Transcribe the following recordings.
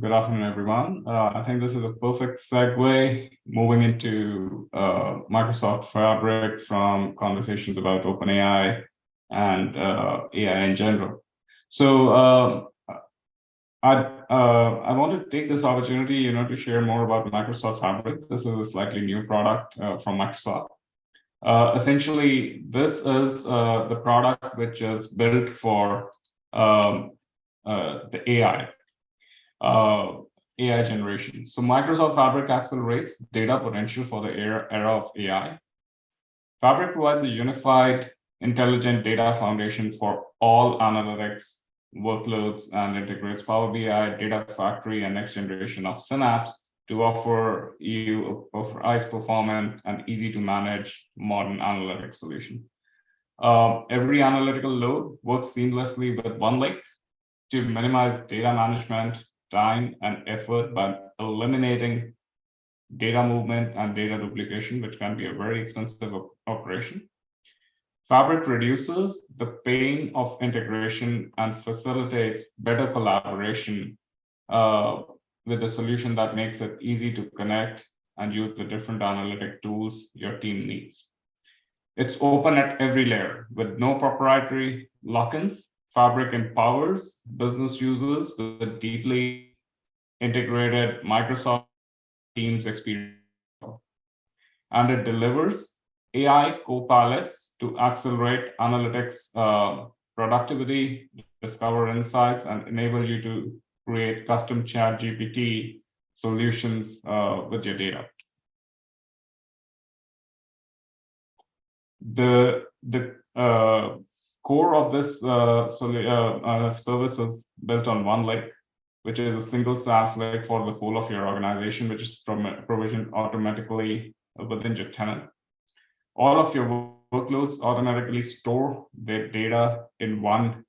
Good afternoon, everyone. I think this is a perfect segue moving into Microsoft Fabric from conversations about OpenAI and AI in general. So I want to take this opportunity, to share more about Microsoft Fabric. This is a slightly new product from Microsoft. Essentially, this is the product which is built for the AI. AI generation. So Microsoft Fabric accelerates data potential for the era of AI. Fabric provides a unified, intelligent data foundation for all analytics workloads and integrates Power BI, Data Factory, and next generation of Synapse to offer you a precise, performant, and easy to manage modern analytics solution. Every analytical load works seamlessly with one lake to minimize data management, time, and effort by eliminating data movement and data duplication, which can be a very expensive operation. Fabric reduces the pain of integration and facilitates better collaboration with a solution that makes it easy to connect and use the different analytic tools your team needs. It's open at every layer with no proprietary lock-ins. Fabric empowers business users with deeply integrated Microsoft Teams experience, and it delivers AI co-pilots to accelerate analytics productivity, discover insights, and enable you to create custom ChatGPT solutions with your data. The core of this service is built on one lake, which is a single SaaS lake for the whole of your organization, which is provisioned automatically within your tenant. All of your workloads automatically store their data in one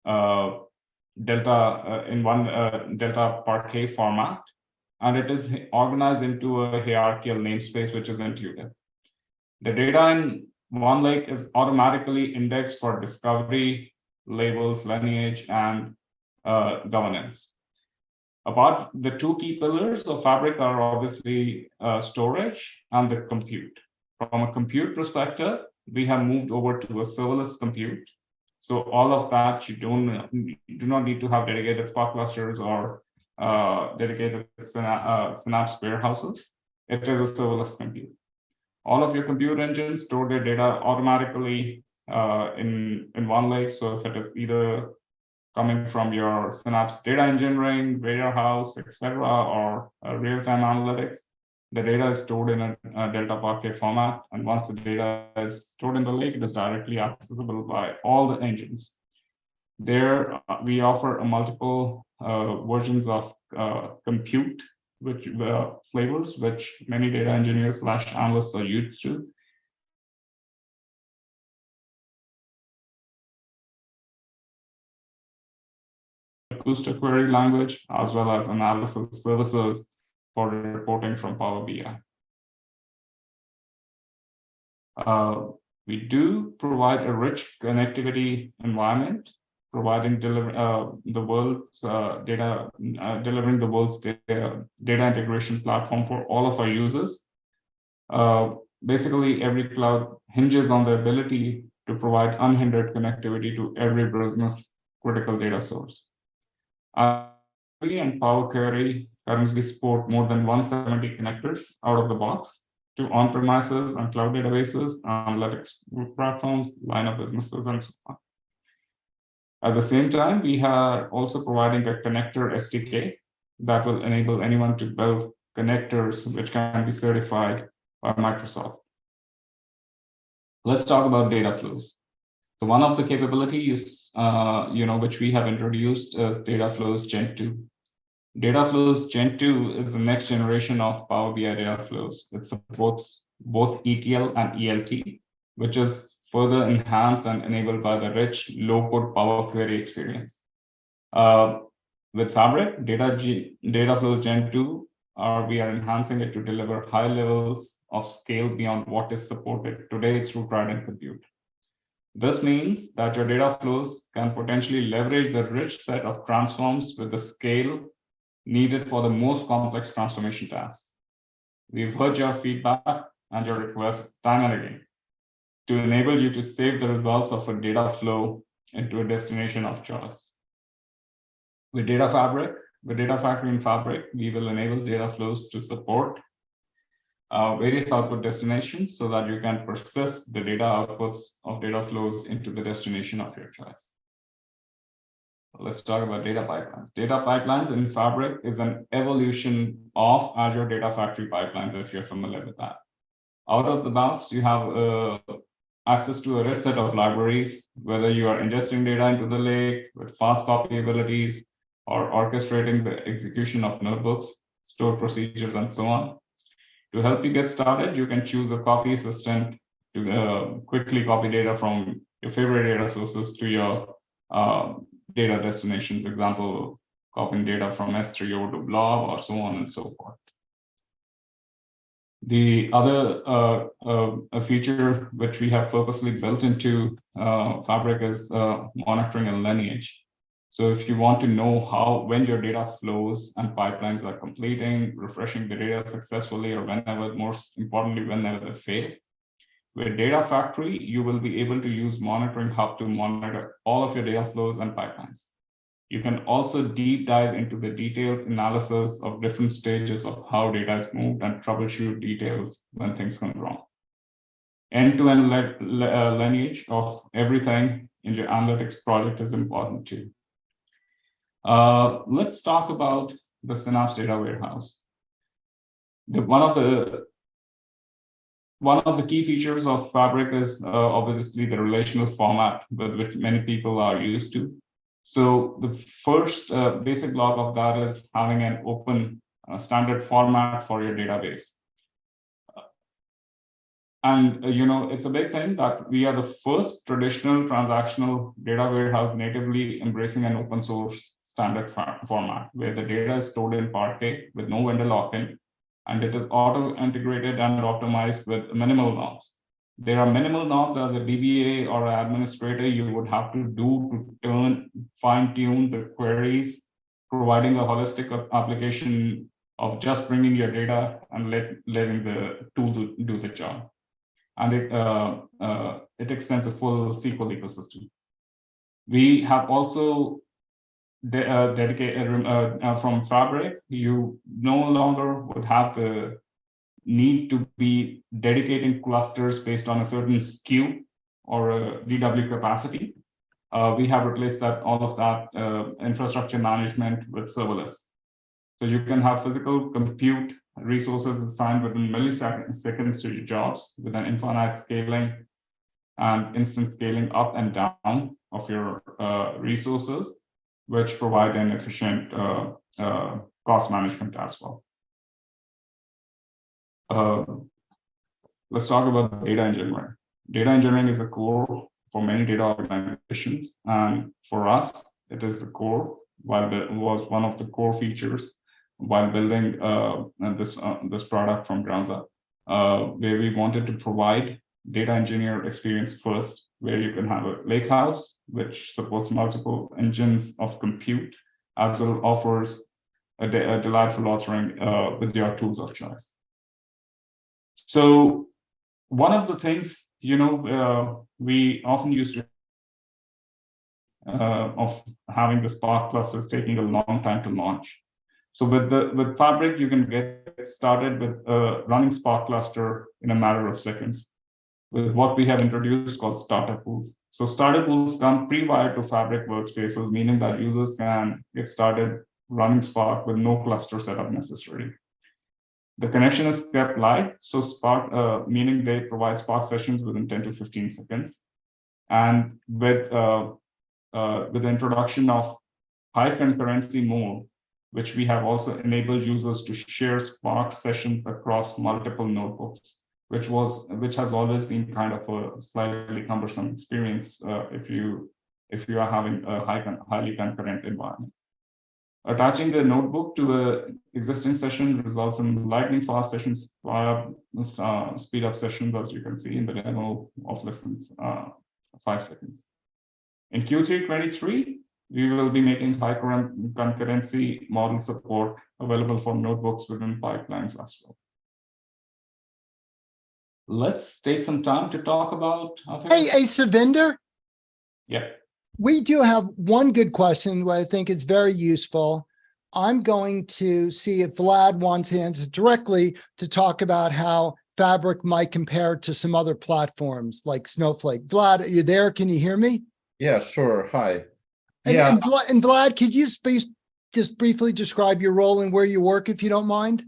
Delta Parquet format, and it is organized into a hierarchical namespace, which is intuitive. The data in one lake is automatically indexed for discovery, labels, lineage, and governance. Apart, the two key pillars of Fabric are obviously storage and the compute. From a compute perspective, we have moved over to a serverless compute. So all of that, you do not need to have dedicated Spark clusters or dedicated Synapse warehouses. It is a serverless compute. All of your compute engines store their data automatically in one lake. So if it is either coming from your Synapse data engineering, warehouse, etc., or real-time analytics, the data is stored in a Delta Parquet format. And once the data is stored in the lake, it is directly accessible by all the engines. There, we offer multiple versions of compute which flavors, which many data engineers / analysts are used to. Acoustic query language, as well as analysis services for reporting from Power BI. We do provide a rich connectivity environment, providing the world's delivering the world's data integration platform for all of our users. Basically, every cloud hinges on the ability to provide unhindered connectivity to every business critical data source. And Power Query currently support more than 170 connectors out of the box to on-premises and cloud databases, analytics platforms, line of businesses, and so on. At the same time, we are also providing a connector SDK that will enable anyone to build connectors which can be certified by Microsoft. Let's talk about data flows. So one of the capabilities, which we have introduced is Data Flows Gen 2. Data Flows Gen 2 is the next generation of Power BI Data Flows. It supports both ETL and ELT, which is further enhanced and enabled by the rich low-code Power Query experience. With Fabric, Data Flows Gen 2, we are enhancing it to deliver high levels of scale beyond what is supported today through Trident Compute. This means that your data flows can potentially leverage the rich set of transforms with the scale needed for the most complex transformation tasks. We've heard your feedback and your requests time and again to enable you to save the results of a data flow into a destination of choice. With Data Factory in Fabric, we will enable data flows to support various output destinations so that you can persist the data outputs of data flows into the destination of your choice. Let's talk about data pipelines. Data pipelines in Fabric is an evolution of Azure Data Factory pipelines, if you're familiar with that. Out of the box, you have access to a rich set of libraries, whether you are ingesting data into the lake with fast copy abilities or orchestrating the execution of notebooks, stored procedures, and so on. To help you get started, you can choose a copy assistant to quickly copy data from your favorite data sources to your data destinations. For example, copying data from S3 to Blob, or so on and so forth. The other feature which we have purposely built into Fabric is monitoring and lineage. So if you want to know when your data flows and pipelines are completing, refreshing the data successfully, or whenever, most importantly, whenever they fail, with Data Factory, you will be able to use Monitoring Hub to monitor all of your data flows and pipelines. You can also deep dive into the detailed analysis of different stages of how data is moved and troubleshoot details when things go wrong. End-to-end lineage of everything in your analytics project is important too. Let's talk about the Synapse Data Warehouse. One of the key features of Fabric is obviously the relational format with which many people are used to. So the first basic block of that is having an open standard format for your database. And it's a big thing that we are the first traditional transactional data warehouse natively embracing an open source standard format where the data is stored in Parquet with no vendor lock-in, and it is auto-integrated and optimized with minimal knobs. There are minimal knobs as a DBA or an administrator you would have to do to fine-tune the queries, providing a holistic application of just bringing your data and letting the tool do the job. And it extends a full SQL ecosystem. We have also dedicated from Fabric, you no longer would have the need to be dedicating clusters based on a certain SKU or a DW capacity. We have replaced all of that infrastructure management with serverless. So you can have physical compute resources assigned within milliseconds to your jobs with an infinite scaling and instant scaling up and down of your resources, which provide an efficient cost management as well. Let's talk about data engineering. Data engineering is a core for many data organizations, and for us, it is the core. While it was one of the core features while building this product from ground up, where we wanted to provide data engineer experience first, where you can have a lakehouse which supports multiple engines of compute, as well offers a delightful authoring with your tools of choice. So one of the things we often used to of having the Spark clusters taking a long time to launch. So with Fabric, you can get started with a running Spark cluster in a matter of seconds with what we have introduced called starter pools. So starter pools come pre-wired to Fabric workspaces, meaning that users can get started running Spark with no cluster setup necessary. The connection is kept live, so Spark, meaning they provide Spark sessions within 10 to 15 seconds. And with the introduction of high concurrency mode, which we have also enabled users to share Spark sessions across multiple notebooks, which has always been kind of a slightly cumbersome experience if you are having a highly concurrent environment. Attaching the notebook to an existing session results in lightning fast sessions via speed up sessions, as you can see in the demo of less than 5 seconds. In Q3 23, we will be making high concurrency model support available for notebooks within pipelines as well. Let's take some time to talk about. Hey, Savinder. Yeah. We do have one good question that I think is very useful. I'm going to see if Vlad wants to answer directly to talk about how Fabric might compare to some other platforms like Snowflake. Vlad, are you there? Can you hear me? Yeah, sure. Hi. And, Yeah, and Vlad, could you just briefly describe your role and where you work, if you don't mind?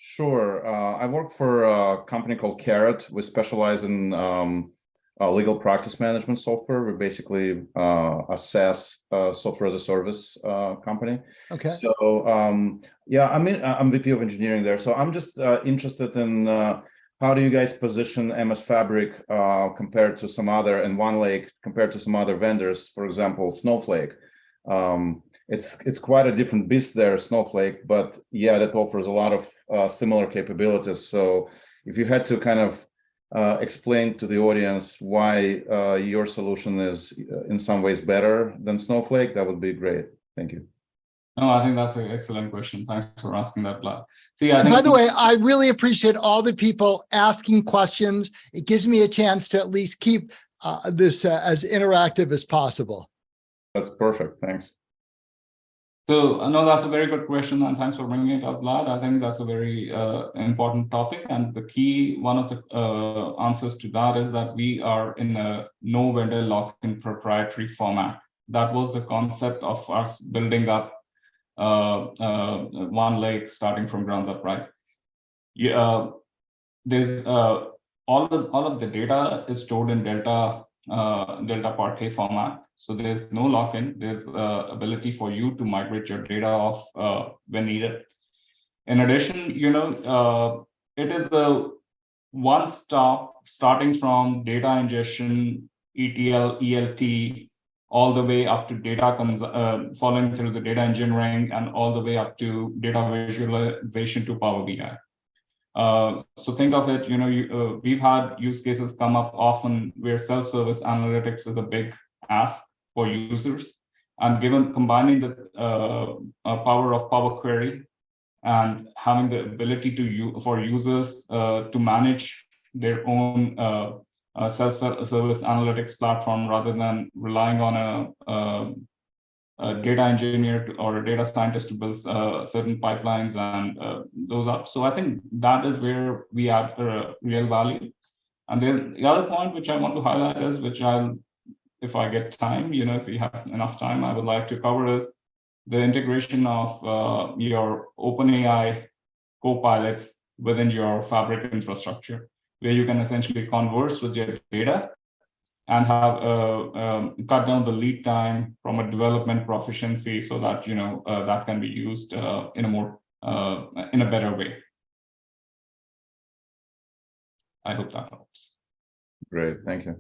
sure. I work for a company called Carrot. We specialize in legal practice management software. We're basically a SaaS software as a service company. Okay. So yeah, I'm VP of engineering there. So I'm just interested in how do you guys position MS Fabric compared to some other, and OneLake compared to some other vendors, for example, Snowflake. It's quite a different beast there, Snowflake, but yeah, that offers a lot of similar capabilities. So if you had to kind of explain to the audience why your solution is in some ways better than Snowflake, that would be great. Thank you. No, I think that's an excellent question. Thanks for asking that, Vlad. See, By the way, I really appreciate all the people asking questions. It gives me a chance to at least keep this as interactive as possible. That's perfect. Thanks. So, no, that's a very good question, and thanks for bringing it up, Vlad. I think that's a very important topic, and the key, one of the answers to that is that we are in a no vendor lock-in proprietary format. That was the concept of us building up OneLake starting from ground up, right? Yeah, there's all of the data is stored in Delta Parquet format. So there's no lock-in. There's ability for you to migrate your data off when needed. In addition, it is a one-stop starting from data ingestion, ETL, ELT, all the way up to data following through the data engineering, and all the way up to data visualization to Power BI. So think of it, we've had use cases come up often where self-service analytics is a big ask for users, and combining the power of Power Query and having the ability for users to manage their own self-service analytics platform rather than relying on a data engineer or a data scientist to build certain pipelines and those up. So I think that is where we add real value. And then the other point which I want to highlight is, if I get time, if we have enough time, I would like to cover is the integration of your OpenAI co-pilots within your Fabric infrastructure, where you can essentially converse with your data and have cut down the lead time from a development proficiency, so that that can be used in a better way. I hope that helps. Great, thank you.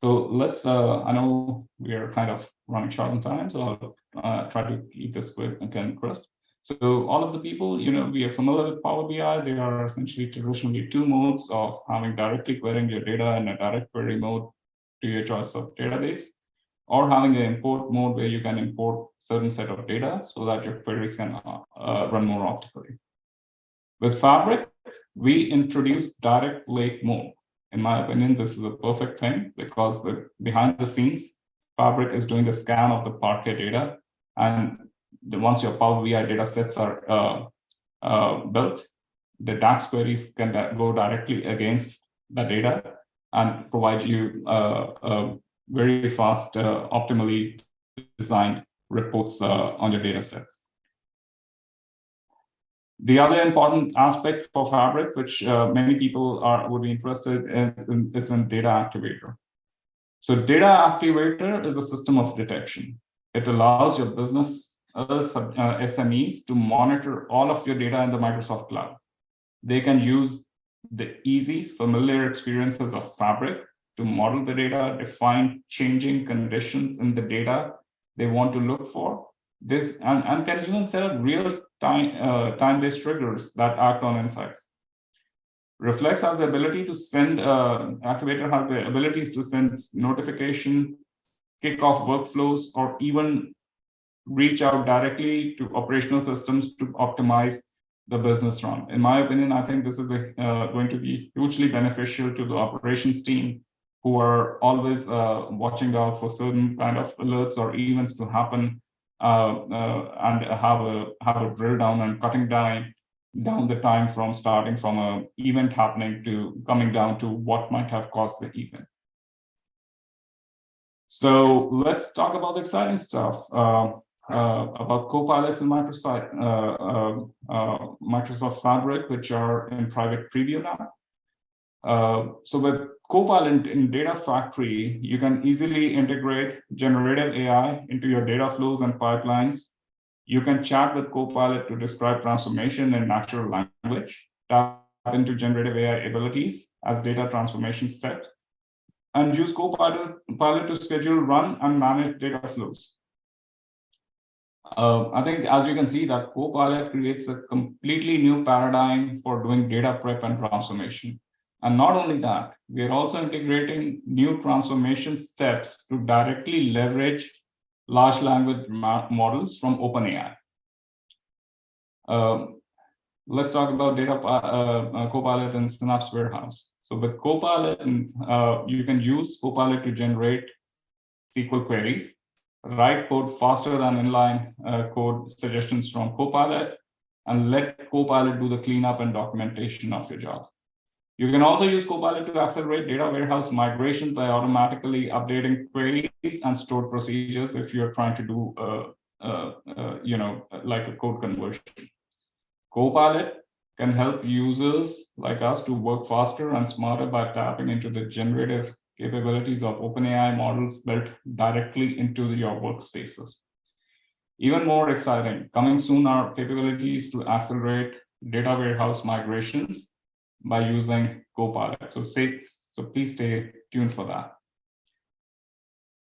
So let's. I know we are kind of running short on time, so I'll try to keep this quick and crisp. So all of the people, we are familiar with Power BI. There are essentially traditionally two modes of having directly querying your data in a direct query mode to your choice of database, or having an import mode where you can import certain set of data so that your queries can run more optimally. With Fabric, we introduced direct lake mode. In my opinion, this is a perfect thing because behind the scenes, Fabric is doing the scan of the Parquet data, and once your Power BI data sets are built, the DAX queries can go directly against the data and provide you very fast, optimally designed reports on your data sets. The other important aspect for Fabric, which many people would be interested in, is in Data Activator. So Data Activator is a system of detection. It allows your business SMEs to monitor all of your data in the Microsoft Cloud. They can use the easy, familiar experiences of Fabric to model the data, define changing conditions in the data they want to look for. This and can even set up real time-based triggers that act on insights. Reflex has the ability to send, Activator has the ability to send notification kick off workflows, or even reach out directly to operational systems to optimize the business run. In my opinion, I think this is going to be hugely beneficial to the operations team, who are always watching out for certain kind of alerts or events to happen, and have a drill down and cutting down the time from starting from an event happening to coming down to what might have caused the event. So let's talk about the exciting stuff. About Copilots in Microsoft Fabric, which are in private preview now. So with Copilot in Data Factory, you can easily integrate generative AI into your data flows and pipelines. You can chat with Copilot to describe transformation in natural language, tap into generative AI abilities as data transformation steps, and use Copilot to schedule, run, and manage data flows. I think, as you can see, that Copilot creates a completely new paradigm for doing data prep and transformation. And not only that, we are also integrating new transformation steps to directly leverage large language models from OpenAI. Let's talk about Copilot and Synapse Warehouse. So with Copilot, you can use Copilot to generate SQL queries, write code faster than inline code suggestions from Copilot, and let Copilot do the cleanup and documentation of your job. You can also use Copilot to accelerate data warehouse migrations by automatically updating queries and stored procedures if you're trying to do, like a code conversion. Copilot can help users like us to work faster and smarter by tapping into the generative capabilities of OpenAI models built directly into your workspaces. Even more exciting, coming soon are capabilities to accelerate data warehouse migrations by using Copilot. So please stay tuned for that.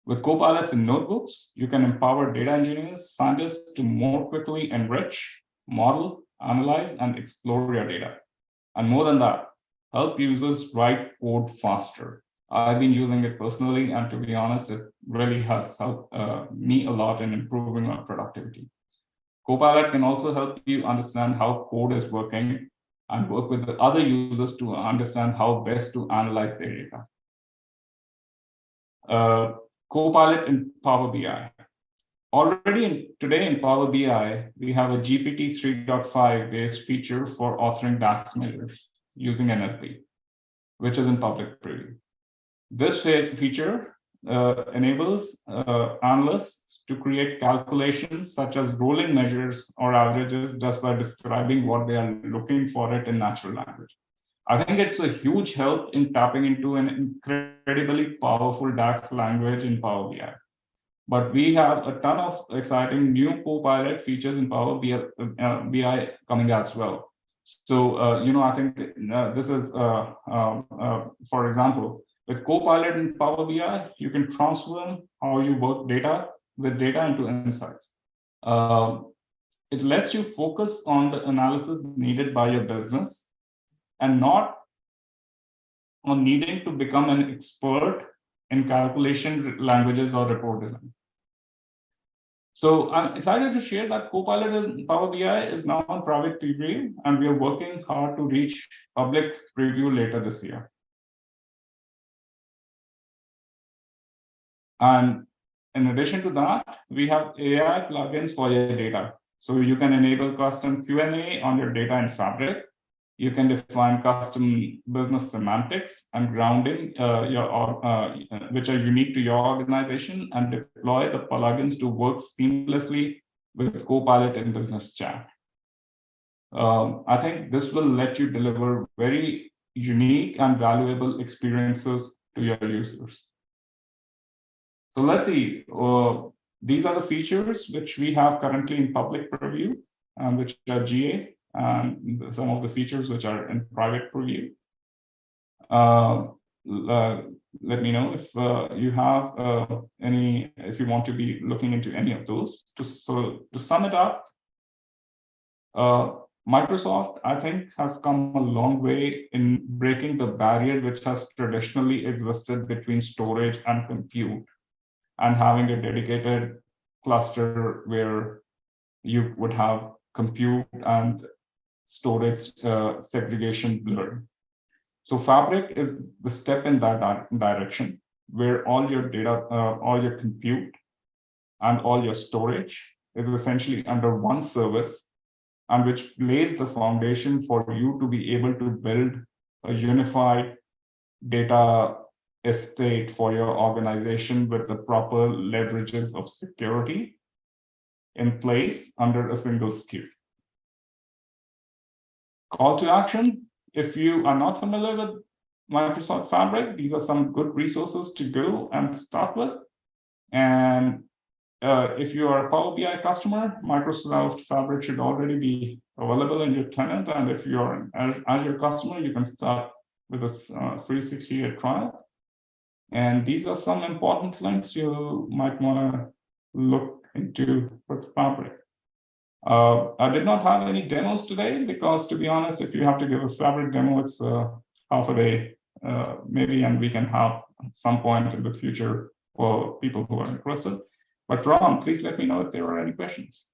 With Copilots in notebooks, you can empower data engineers, scientists to more quickly enrich, model, analyze, and explore your data. And more than that, help users write code faster. I've been using it personally, and to be honest, it really has helped me a lot in improving my productivity. Copilot can also help you understand how code is working and work with the other users to understand how best to analyze their data. Copilot in Power BI. Already today in Power BI, we have a GPT 3.5 based feature for authoring DAX measures using NLP, which is in public preview. This feature enables analysts to create calculations such as rolling measures or averages just by describing what they are looking for it in natural language. I think it's a huge help in tapping into an incredibly powerful DAX language in Power BI. But we have a ton of exciting new Copilot features in Power BI coming as well. So, I think this is, for example, with Copilot in Power BI, you can transform how you work with data into insights. It lets you focus on the analysis needed by your business and not on needing to become an expert in calculation languages or report design. So I'm excited to share that Copilot in Power BI is now on private preview, and we are working hard to reach public preview later this year. And in addition to that, we have AI plugins for your data. So you can enable custom Q&A on your data in Fabric. You can define custom business semantics and grounding which are unique to your organization, and deploy the plugins to work seamlessly with Copilot in Business Chat. I think this will let you deliver very unique and valuable experiences to your users. So let's see. These are the features which we have currently in public preview, which are GA. Some of the features which are in private preview. Let me know if you have if you want to be looking into any of those. So to sum it up, Microsoft, I think, has come a long way in breaking the barrier which has traditionally existed between storage and compute. and having a dedicated cluster where you would have compute and storage segregation blurred. So Fabric is the step in that direction, where all your data, all your compute, and all your storage is essentially under one service, and which lays the foundation for you to be able to build a unified data estate for your organization with the proper leverages of security in place under a single SKU. Call to action. If you are not familiar with Microsoft Fabric, these are some good resources to go and start with. And if you are a Power BI customer, Microsoft Fabric should already be available in your tenant. And if you are an Azure customer, you can start with a free 60-day trial. And these are some important links you might want to look into with Fabric. I did not have any demos today because, to be honest, if you have to give a Fabric demo, it's half a day, maybe, and we can have at some point in the future for people who are interested. But Ron, please let me know if there are any questions.